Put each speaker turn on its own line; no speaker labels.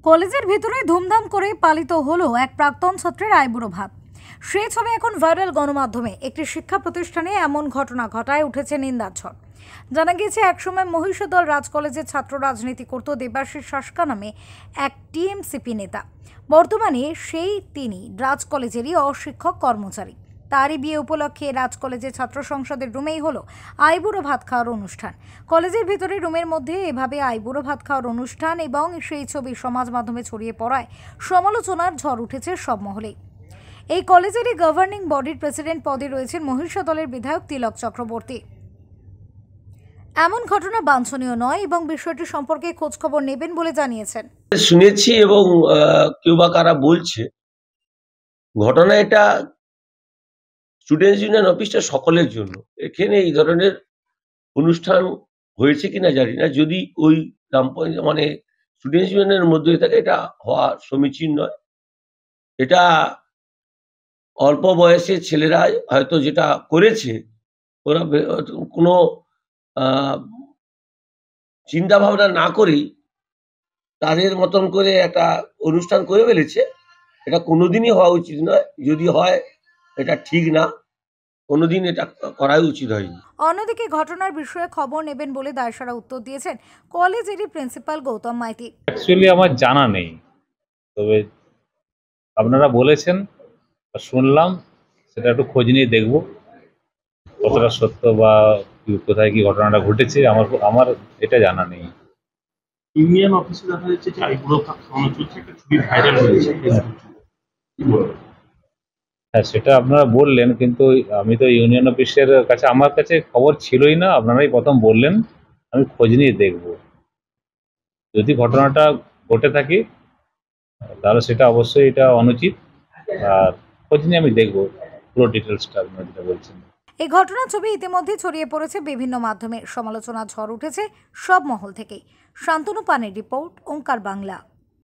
কলেজের ভিতরে ধুমধাম করে পালিত হলো এক প্রাক্তন ছাত্রের আইবুড়ো ভাত। সেই ছবি এখন ভাইরাল গণমাধ্যমে। একটি শিক্ষা প্রতিষ্ঠানে এমন ঘটনা ঘটায় উঠেছে নিন্দার ঝড়। জানা গিয়েছে, একসময় মহিষাদল রাজ কলেজের ছাত্র রাজনীতি করত দেবাশিস শাসকা নামে এক টিএমসিপি নেতা। বর্তমানে তিনি রাজ কলেজেরই অশিক্ষক কর্মচারী। তারই বিয়ে উপলক্ষে রাজ কলেজের ছাত্র সংসদের রুমেই হলো আইবুড়ো ভাত খাওয়ার অনুষ্ঠান। কলেজের ভিতরে রুমের মধ্যে এভাবে আইবুড়ো ভাত খাওয়ার অনুষ্ঠান এবং সেই ছবি সমাজ মাধ্যমে ছড়িয়ে পড়ায় সমালোচনার ঝড় উঠেছে সব মহলেই। এই কলেজেরই গভর্নিং বডির প্রেসিডেন্ট পদে রয়েছেন মহিষাদলের বিধায়ক তিলক চক্রবর্তী। এমন ঘটনা বাঞ্ছনীয় নয় এবং বিষয়টি সম্পর্কে খোঁজখবর নেবেন বলে জানিয়েছেন।
শুনেছি এবং কেউ বা কারা বলছে ঘটনা এটা স্টুডেন্টস ইউনিয়ন অফিসটা সকলের জন্য। এখানে এই ধরনের অনুষ্ঠান হয়েছে কিনা জানি না। যদি ওই মানে স্টুডেন্টস ইউনিয়নের মধ্যে থাকে, এটা হওয়া সমীচীন নয়। এটা অল্প বয়সের ছেলেরা হয়তো যেটা করেছে, ওরা কোনো চিন্তা ভাবনা না করেই তাদের মতন করে একটা অনুষ্ঠান করে ফেলেছে। এটা কোনোদিনই হওয়া উচিত নয়। যদি হয় এটা ঠিক না, কোনোদিন এটা করাই উচিত হয়নি।
অন্যদিকে ঘটনার বিষয়ে খবর নেবেন বলে দায়সারা উত্তর দিয়েছেন কলেজেরই প্রিন্সিপাল গৌতম মাইতি।
অ্যাকচুয়ালি আমার জানা নেই, তবে আপনারা বলেছেন, শুনলাম, সেটা একটু খোঁজ নিয়ে দেখব কতটা সত্য বা কোথায় কি ঘটনাটা ঘটেছে। আমার এটা জানা নেই।
ইউনিয়ন অফিসে দেখা যাচ্ছে যে আইবুড়ো ভাত খাওয়ানো চলছে, একটা ছবি ভাইরাল হয়েছে।
হ্যাঁ, সেটা আপনারা বললেন, কিন্তু আমি তো ইউনিয়ন অফিসের কাছে, আমার কাছে খবর ছিলই না। আপনারাই প্রথম বললেন, আমি খোঁজ নিয়ে দেখব। যদি ঘটনাটা ঘটে থাকে তাহলে সেটা অবশ্যই এটা অনুচিত। আর খোঁজ নিয়ে আমি দেখব পুরো ডিটেলসটা আপনারা যেটা বলছেন।
এই ঘটনার ছবি ইতিমধ্যে ছড়িয়ে পড়েছে বিভিন্ন মাধ্যমে। সমালোচনার ঝড় উঠেছে সব মহল থেকেই। শান্তনু পানের রিপোর্ট, ওঙ্কার বাংলা।